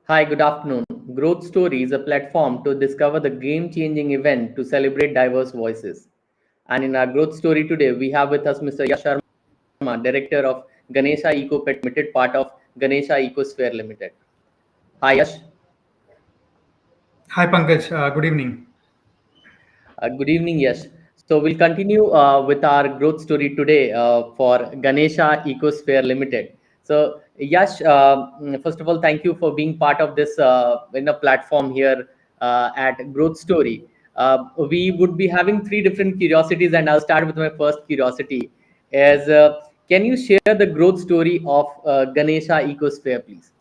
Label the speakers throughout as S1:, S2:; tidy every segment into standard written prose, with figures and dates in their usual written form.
S1: Hi, good afternoon. Growth Story is a platform to discover the game changing event to celebrate diverse voices. And in our growth story today, we have with us Mr. Yash Sharma, Director of Ganesha Ecopet Limited, part of Ganesha Ecosphere Limited. Hi, Yash.
S2: Hi Pankaj, good evening.
S1: Good evening, Yash. So we'll continue with our growth story today for Ganesha Ecosphere Limited. So Yash, first of all, thank you for being part of this platform here at Growth Story. We would be having three different curiosities, and I'll start with my first curiosity. Is Can you share the growth story of Ganesha Ecosphere, please?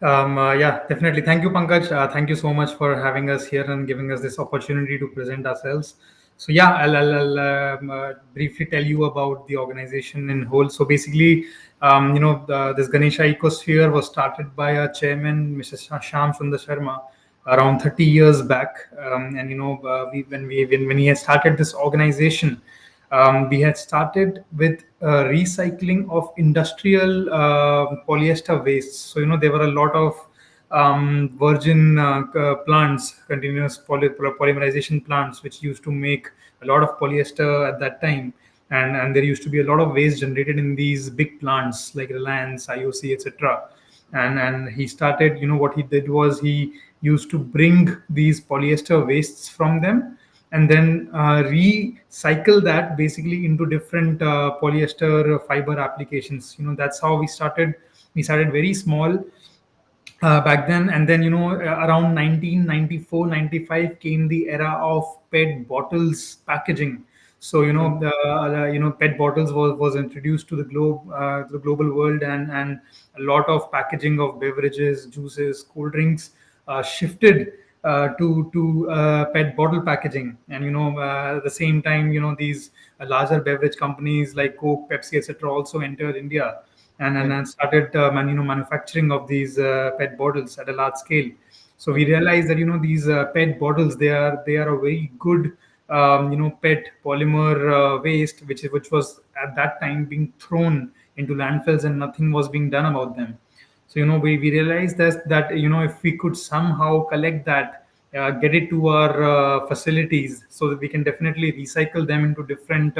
S2: Yeah, definitely. Thank you, Pankaj. Thank you so much for having us here and giving us this opportunity to present ourselves. So yeah, I'll briefly tell you about the organization in whole. So basically, this Ganesha Ecosphere was started by our chairman, Mr. Sham Sundar Sharma, around 30 years back. And when he had started this organization, we had started with recycling of industrial polyester wastes. So there were a lot of virgin plants, continuous polymerization plants, which used to make a lot of polyester at that time. And there used to be a lot of waste generated in these big plants like Reliance, IOC, etc. And he started, what he did was he used to bring these polyester wastes from them and then recycle that basically into different polyester fiber applications. That's how we started. We started very small back then, and then around 1994, 95 came the era of PET bottles packaging. So PET bottles was introduced to the global world, and a lot of packaging of beverages, juices, cool drinks shifted to PET bottle packaging. And at the same time, these larger beverage companies like Coke, Pepsi, etc. also entered India and started manufacturing of these PET bottles at a large scale. So we realized that these PET bottles, they are a very good PET polymer waste, which was at that time being thrown into landfills and nothing was being done about them. So we realized that if we could somehow collect that, get it to our facilities, so that we can definitely recycle them into different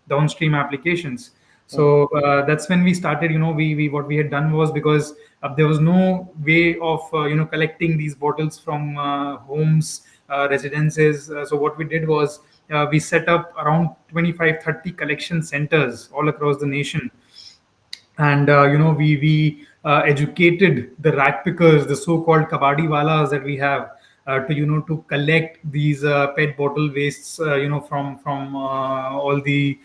S2: downstream applications. So that's when we started. We what we had done was, because there was no way of collecting these bottles from homes, residences. So what we did was, we set up around 25, 30 collection centers all across the nation. And we educated the rat pickers, the so-called kabadi walas that we have, to collect these PET bottle wastes, all the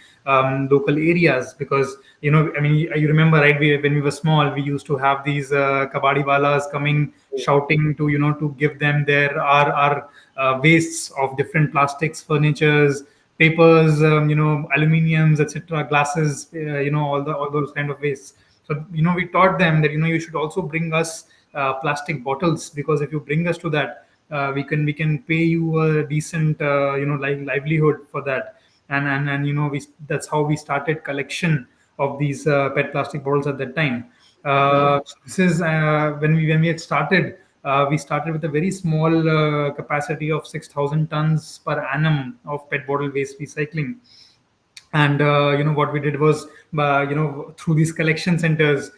S2: local areas. Because I mean, you remember, right? When we were small, we used to have these kabadi walas coming shouting to give them their our wastes of different plastics, furnitures, papers, aluminiums, etc., glasses, all those kind of wastes. So we taught them that you should also bring us plastic bottles, because if you bring us to that, we can pay you a decent livelihood for that. And we that's how we started collection of these PET plastic bottles at that time. This is when we had started. We started with a very small capacity of 6,000 tons per annum of PET bottle waste recycling. And what we did was, through these collection centers,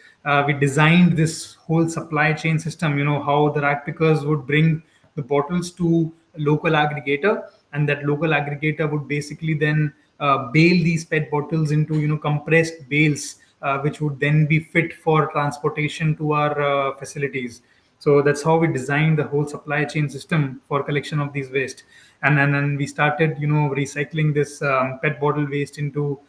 S2: we designed this whole supply chain system. How the rack pickers would bring the bottles to a local aggregator, and that local aggregator would basically then bale these PET bottles into compressed bales, which would then be fit for transportation to our facilities. So that's how we designed the whole supply chain system for collection of these waste. And then we started recycling this PET bottle waste into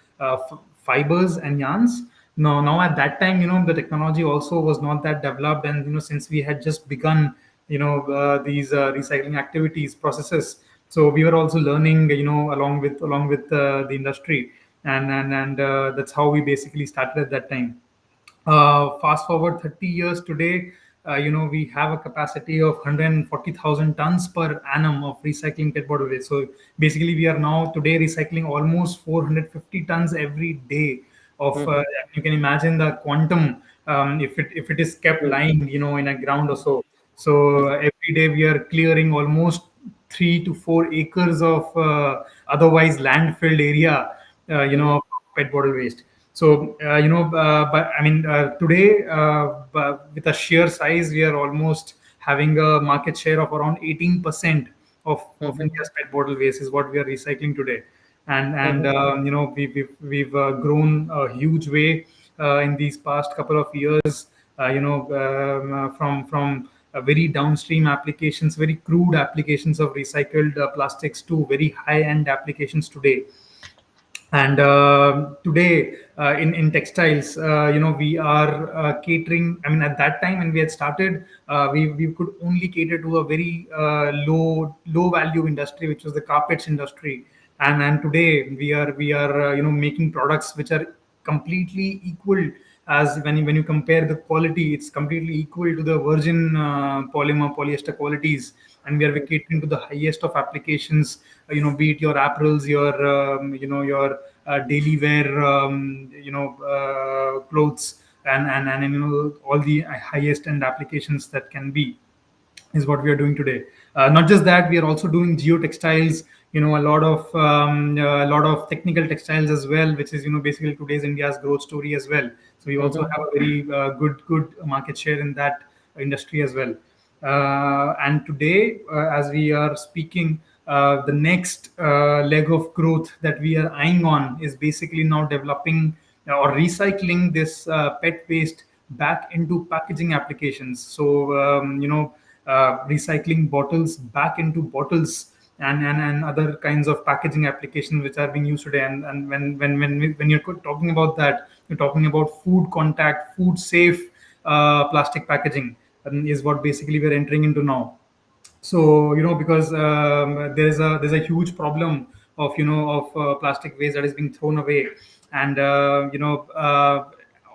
S2: fibers and yarns. Now at that time, the technology also was not that developed. And since we had just begun these recycling activities, processes, so we were also learning, along with the industry. And that's how we basically started at that time. Fast forward 30 years today, we have a capacity of 140,000 tons per annum of recycling PET bottle waste. So basically, we are now today recycling almost 450 tons every day of
S1: Mm-hmm.
S2: you can imagine the quantum, if it is kept
S1: True.
S2: lying, in a ground or so. So every day we are clearing almost 3 to 4 acres of otherwise land-filled area,
S1: Mm-hmm.
S2: of pet bottle waste. So but I mean, today, with a sheer size, we are almost having a market share of around 18% of
S1: Mm-hmm.
S2: India's pet bottle waste is what we are recycling today. And
S1: Mm-hmm.
S2: we've grown a huge way in these past couple of years. From very downstream applications, very crude applications of recycled plastics, to very high end applications today. And today, in textiles, we are catering. I mean, at that time when we had started, we could only cater to a very low value industry, which was the carpets industry. And today we are making products which are completely equal. As when you compare the quality, it's completely equal to the virgin polymer polyester qualities. And we are catering to the highest of applications, be it your apparels, your daily wear, clothes, and all the highest end applications that can be, is what we are doing today. Not just that, we are also doing geotextiles. A lot of technical textiles as well, which is basically today's India's growth story as well. So we also
S1: Mm-hmm.
S2: have a very good market share in that industry as well. And today, as we are speaking, the next leg of growth that we are eyeing on is basically now developing or recycling this pet waste back into packaging applications. So, recycling bottles back into bottles, and other kinds of packaging applications which are being used today. And when you're talking about that, you're talking about food contact, food safe plastic packaging, is what basically we're entering into now. So because there's a huge problem of plastic waste that is being thrown away. And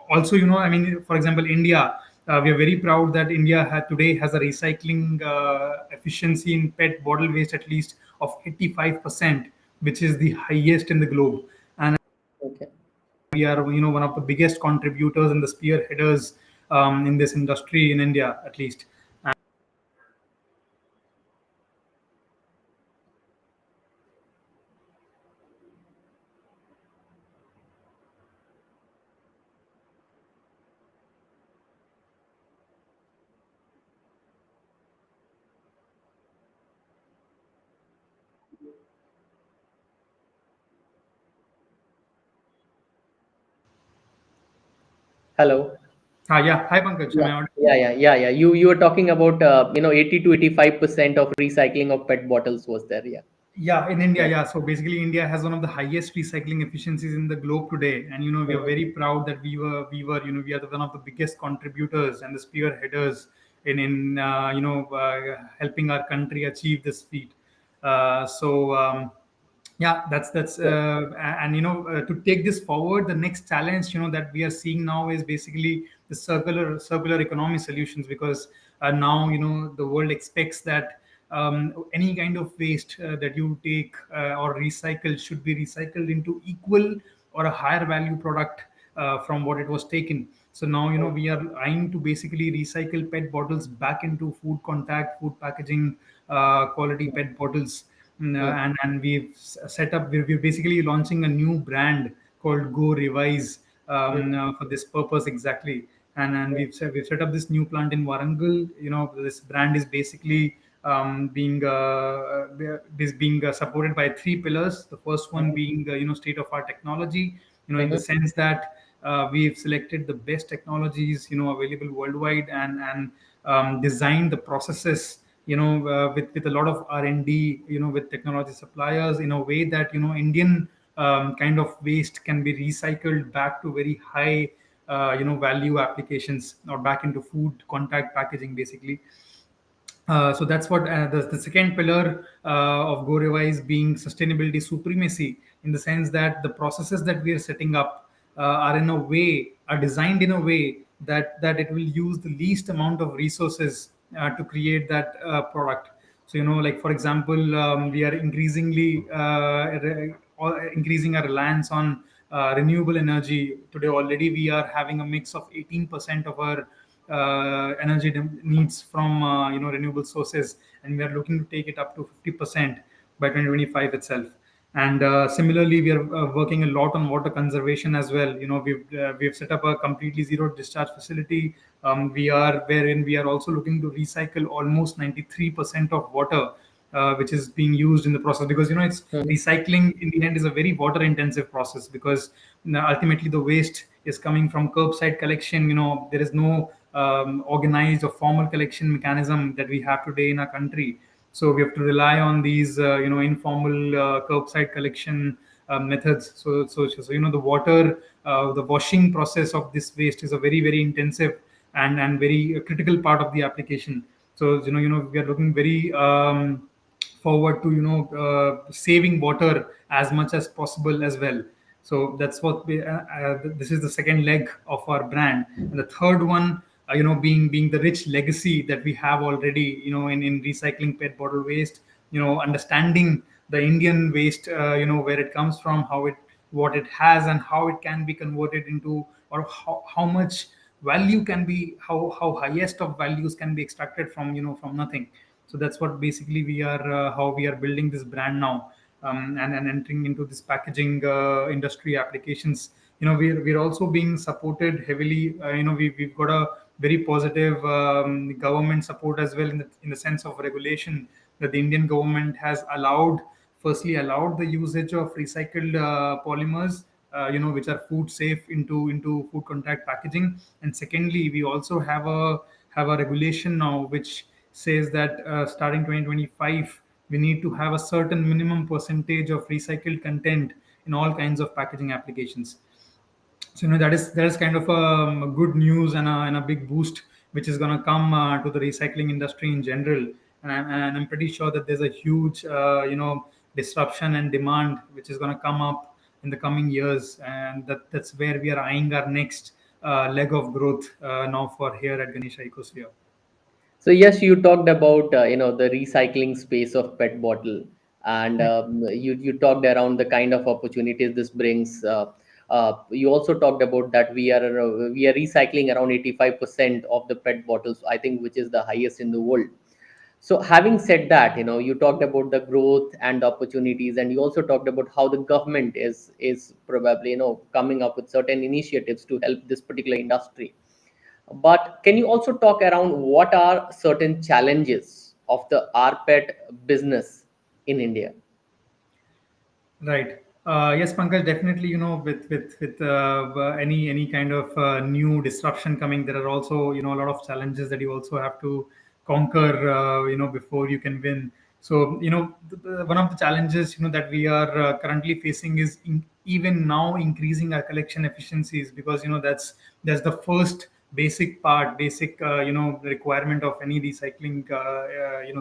S2: also, I mean, for example, India, we are very proud that India today has a recycling efficiency in pet bottle waste at least of 85%, which is the highest in the globe. And
S1: Okay.
S2: we are one of the biggest contributors and the spearheaders in this industry in India, at least.
S1: Hello.
S2: Yeah, hi Pankaj, am
S1: Yeah,
S2: I audible?
S1: yeah, yeah, yeah, yeah. You were talking about 80 to 85% of recycling of PET bottles was there. Yeah.
S2: Yeah, in India,
S1: Yeah.
S2: yeah. So basically, India has one of the highest recycling efficiencies in the globe today, and we are very
S1: Mhm.
S2: proud that we are one of the biggest contributors and the spearheaders in helping our country achieve this feat. So yeah, that's
S1: Yeah.
S2: and to take this forward, the next challenge that we are seeing now is basically the circular economy solutions, because now the world expects that any kind of waste that you take or recycle should be recycled into equal or a higher value product from what it was taken. So now we are eyeing to basically recycle pet bottles back into food contact, food packaging, quality pet bottles.
S1: Mm.
S2: And set up, we're basically launching a new brand called Go Revise
S1: Mm.
S2: for this purpose exactly. And we've set up this new plant in Warangal. This brand is basically being supported by three pillars. The first one
S1: Mhm.
S2: being state of art technology, in the
S1: Mhm.
S2: sense that we've selected the best technologies available worldwide, and designed the processes with a lot of R&D, with technology suppliers, in a way that Indian kind of waste can be recycled back to very high value applications, or back into food contact packaging basically. So that's what the second pillar of Go Revise being sustainability supremacy, in the sense that the processes that we are setting up are designed in a way that it will use the least amount of resources to create that product. So like for example, we are increasingly increasing our reliance on renewable energy. Today already we are having a mix of 18% of our energy needs from renewable sources, and we are looking to take it up to 50% by 2025 itself. And similarly, we are working a lot on water conservation as well. We've set up a completely zero discharge facility. We are wherein we are also looking to recycle almost 93% of water which is being used in the process, because it's
S1: Mhm.
S2: recycling in the end is a very water intensive process, because ultimately the waste is coming from curbside collection. There is no organized or formal collection mechanism that we have today in our country. So we have to rely on these informal curbside collection methods. So the water, the washing process of this waste is a very very intensive and very critical part of the application. So we are looking very forward to saving water as much as possible as well. So that's what this is the second leg of our brand. And the third one, being the rich legacy that we have already, in recycling PET bottle waste. Understanding the Indian waste, where it comes from, how it what it has, and how it can be converted into, or how much value can be, how highest of values can be extracted from, from nothing. So that's what basically we are how we are building this brand now, and entering into this packaging industry applications. We're also being supported heavily. We've got a very positive government support as well, in the sense of regulation, that the Indian government has allowed the usage of recycled polymers, which are food safe, into food contact packaging. And secondly, we also have a regulation now which says that starting 2025, we need to have a certain minimum percentage of recycled content in all kinds of packaging applications. So that is kind of a good news, and a big boost which is going to come to the recycling industry in general. And I'm pretty sure that there's a huge disruption and demand which is going to come up in the coming years, and that's where we are eyeing our next leg of growth now for here at Ganesha Ecosphere.
S1: So yes, you talked about the recycling space of PET bottle, and you talked around the kind of opportunities this brings. You also talked about that we are recycling around 85% of the PET bottles, I think, which is the highest in the world. So having said that, you talked about the growth and the opportunities, and you also talked about how the government is probably coming up with certain initiatives to help this particular industry. But can you also talk around what are certain challenges of the rpet business in India?
S2: Right. Yes, Pankaj, definitely. With any kind of new disruption coming, there are also a lot of challenges that you also have to conquer. Before you can win. So one of the challenges that we are currently facing is even now increasing our collection efficiencies, because that's the first basic requirement of any recycling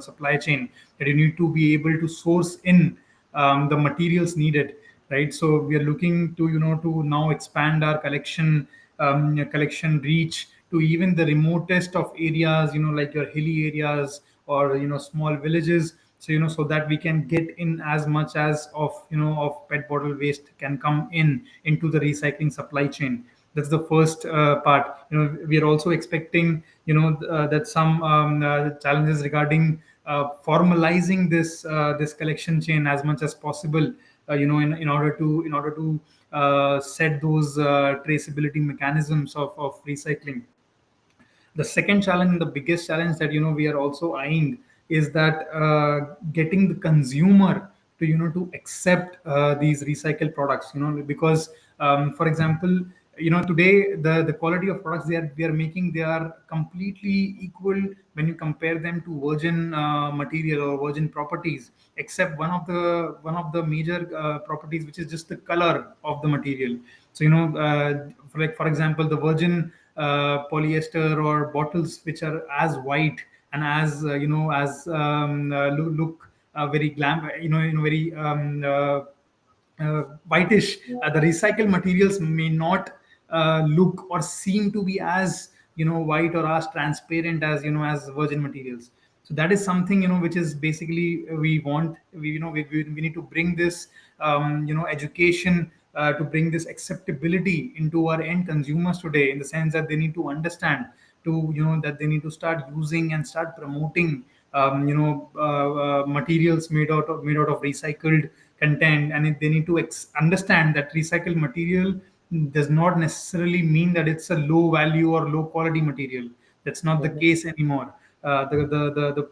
S2: supply chain, that you need to be able to source in the materials needed, right? So we are looking to to now expand our collection reach to even the remotest of areas, like your hilly areas, or small villages. So so that we can get in as much as of PET bottle waste can come into the recycling supply chain. That's the first part. We are also expecting that some challenges regarding formalizing this collection chain as much as possible, in order to set those traceability mechanisms of recycling. The second challenge, and the biggest challenge that we are also eyeing, is that getting the consumer to to accept these recycled products, because for example, today the quality of products they are making, they are completely equal when you compare them to virgin material or virgin properties, except one of the major properties, which is just the color of the material. So for example, the virgin polyester or bottles which are as white and as look very very whitish. The recycled materials may not look or seem to be as white or as transparent as as virgin materials. So that is something which is basically we want we need to bring this education to bring this acceptability into our end consumers today, in the sense that they need to understand, to that they need to start using and start promoting materials made out of recycled content. And they need to understand that recycled material does not necessarily mean that it's a low value or low quality material. That's not the
S1: Mhm.
S2: case anymore. The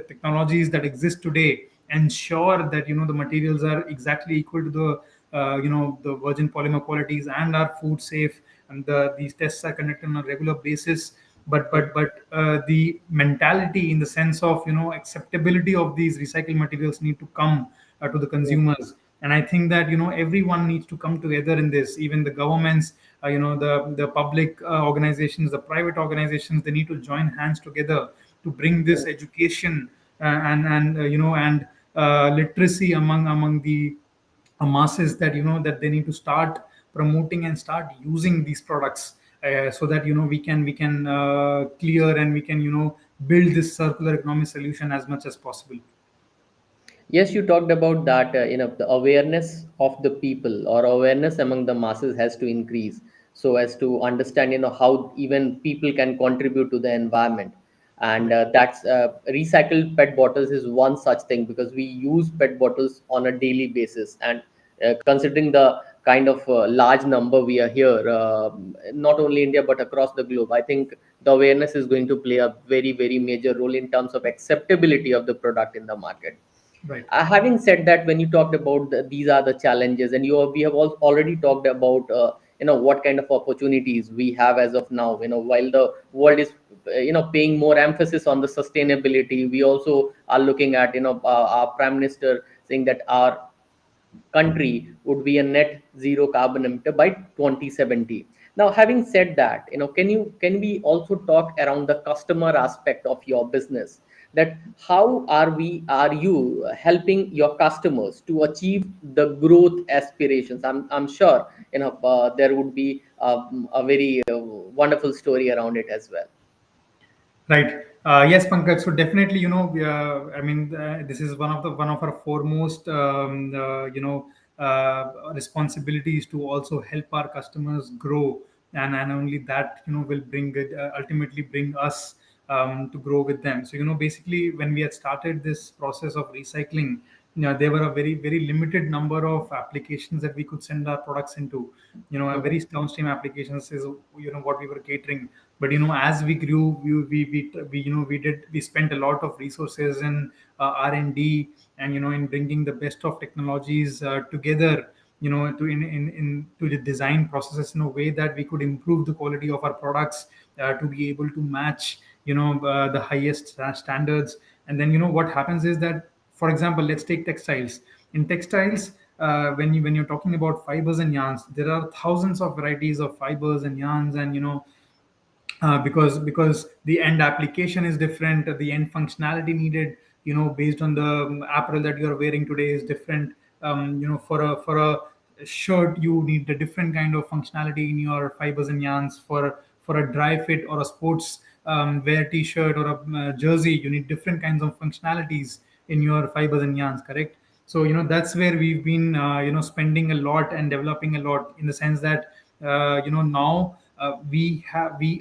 S2: technologies that exist today ensure that the materials are exactly equal to the virgin polymer qualities and are food safe, and these tests are conducted on a regular basis. But the mentality, in the sense of acceptability of these recycled materials, need to come to the
S1: Mhm.
S2: consumers. And I think that everyone needs to come together in this. Even the governments, the public organizations, the private organizations, they need to join hands together to bring this education and literacy among the masses, that that they need to start promoting and start using these products, so that we can clear, and we can build this circular economy solution as much as possible.
S1: Yes, you talked about that. The awareness of the people or awareness among the masses has to increase so as to understand, how even people can contribute to the environment. And
S2: Right.
S1: that's recycled PET bottles is one such thing, because we use PET bottles on a daily basis. And considering the kind of large number we are here, not only India but across the globe, I think the awareness is going to play a very, very major role in terms of acceptability of the product in the market.
S2: Right.
S1: Having said that, when you talked about these are the challenges, and we have already talked about what kind of opportunities we have as of now. While the world is paying more emphasis on the sustainability, we also are looking at our prime minister saying that our country would be a net zero carbon emitter by 2070. Now, having said that, can we also talk around the customer aspect of your business, that how are you helping your customers to achieve the growth aspirations? I'm sure there would be a very wonderful story around it as well.
S2: Right. Yes, Pankaj. So definitely, I mean, this is one of our foremost, responsibilities, to also help our customers grow, and only that, will bring it, ultimately bring us to grow with them. So basically, when we had started this process of recycling, there were a very, very limited number of applications that we could send our products into. A
S1: Mhm.
S2: very downstream applications is what we were catering. But as we grew, we spent a lot of resources in R&D, and in bringing the best of technologies together, to the design processes in a way that we could improve the quality of our products, to be able to match the highest standards. And then what happens is that, for example, let's take textiles. In textiles, when you're talking about fibers and yarns, there are thousands of varieties of fibers and yarns. And because the end application is different, the end functionality needed, based on the apparel that you're wearing today, is different. For a shirt, you need a different kind of functionality in your fibers and yarns. For a dry fit or a sports wear t-shirt or a jersey, you need different kinds of functionalities in your fibers and yarns, correct? So that's where we've been spending a lot and developing a lot, in the sense that now we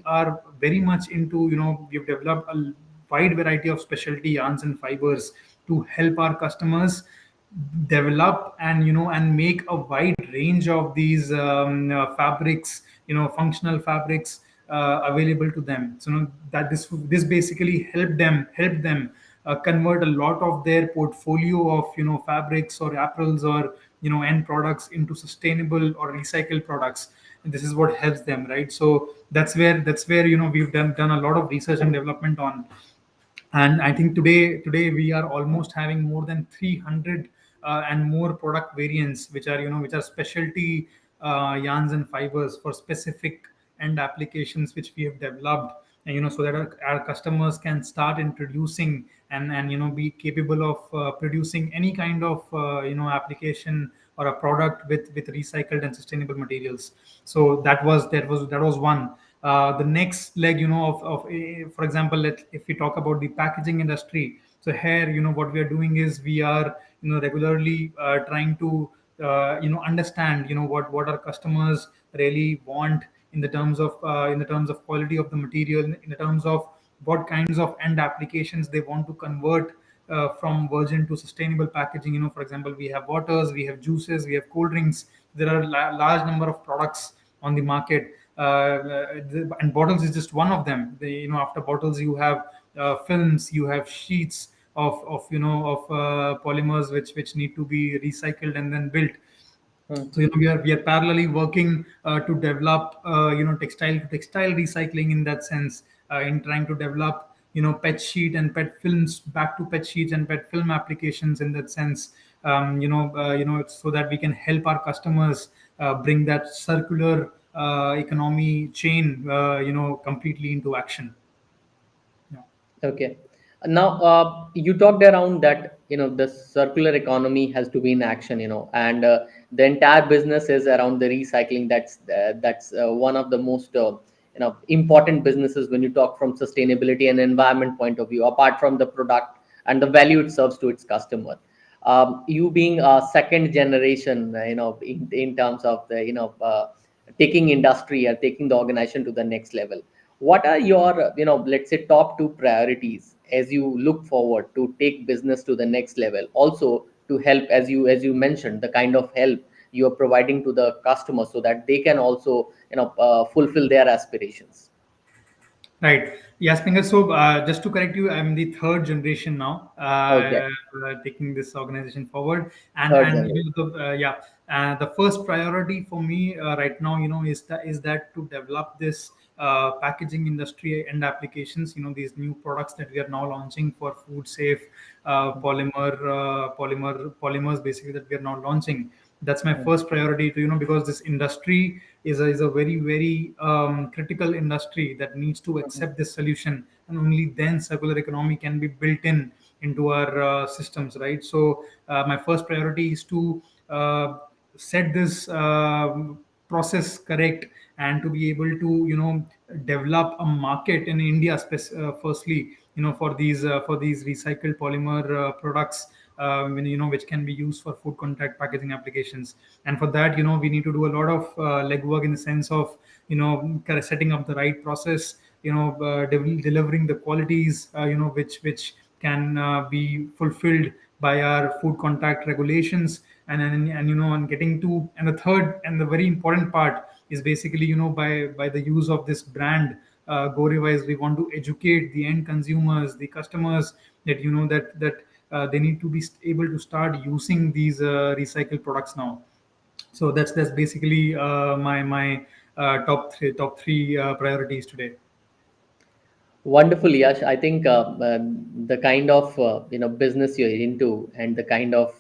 S2: are very much into, we've developed a wide variety of specialty yarns and fibers to help our customers develop and make a wide range of these fabrics, functional fabrics, available to them. So that this basically help them convert a lot of their portfolio of fabrics or apparels or end products into sustainable or recycled products. And this is what helps them, right? So that's where we've done a lot of research and development on. And I think today we are almost having more than 300 and more product variants, which are specialty yarns and fibers for specific end applications, which we have developed. And so that our customers can start introducing and be capable of producing any kind of application or a product with recycled and sustainable materials. So that was one. The next leg, for example, if we talk about the packaging industry. So here, what we are doing is we are regularly trying to understand what our customers really want in the terms of quality of the material, in the terms of what kinds of end applications they want to convert from virgin to sustainable packaging. For example, we have waters, we have juices, we have cold drinks. There are large number of products on the market, and bottles is just one of them. After bottles, you have films, you have sheets of polymers which need to be recycled and then built.
S1: Hmm.
S2: So we are parallelly working to develop textile to textile recycling in that sense, in trying to develop pet sheet and pet films back to pet sheets and pet film applications in that sense. So that we can help our customers bring that circular economy chain completely into action. Yeah.
S1: Okay. Now, you talked around that, the circular economy has to be in action, and the entire business is around the recycling. That's one of the most, important businesses when you talk from sustainability and environment point of view, apart from the product and the value it serves to its customer. You being a second generation, in terms of the, taking industry or taking the organization to the next level, what are your, let's say, top two priorities as you look forward to take business to the next level, also to help, as you mentioned, the kind of help you are providing to the customer so that they can also, fulfill their aspirations?
S2: Right. Yes, Pinga. So, just to correct you, I'm the third generation now,
S1: Okay.
S2: taking this organization forward. And
S1: Third
S2: and
S1: generation.
S2: yeah, the first priority for me right now, is that to develop this packaging industry and applications. These new products that we are now launching for food safe polymers, basically, that we are now launching. That's my
S1: Mm,
S2: first priority to because this industry is a very very critical industry that needs to
S1: mhm,
S2: accept this solution, and only then circular economy can be built into our systems, right? So my first priority is to set this process correct, and to be able to develop a market in India, firstly, for these recycled polymer products, which can be used for food contact packaging applications. And for that, we need to do a lot of legwork, in the sense of kind of setting up the right process, delivering the qualities, which can be fulfilled by our food contact regulations. And getting to, and the third and the very important part is basically, by the use of this brand, Go Revise, we want to educate the end consumers, the customers, that they need to be able to start using these recycled products now. So that's basically my top three priorities today.
S1: Wonderful, Yash. I think the kind of, business you're into, and the kind of,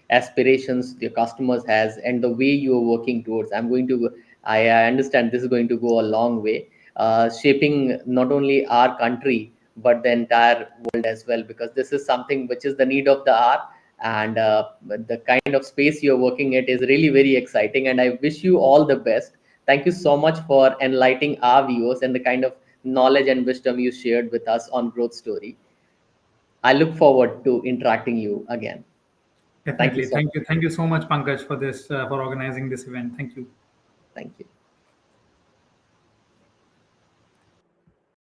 S1: aspirations your customers has, and the way you are working towards, I understand this is going to go a long way, shaping not only our country but the entire world as well, because this is something which is the need of the hour. And the kind of space you're working at is really very exciting, and I wish you all the best. Thank you so much for enlightening our viewers and the kind of knowledge and wisdom you shared with us on Growth Story. I look forward to interacting you again. Thank you
S2: Definitely.
S1: so
S2: Thank
S1: much.
S2: you. Thank you so much, Pankaj, for organizing this event. Thank you.
S1: Thank you.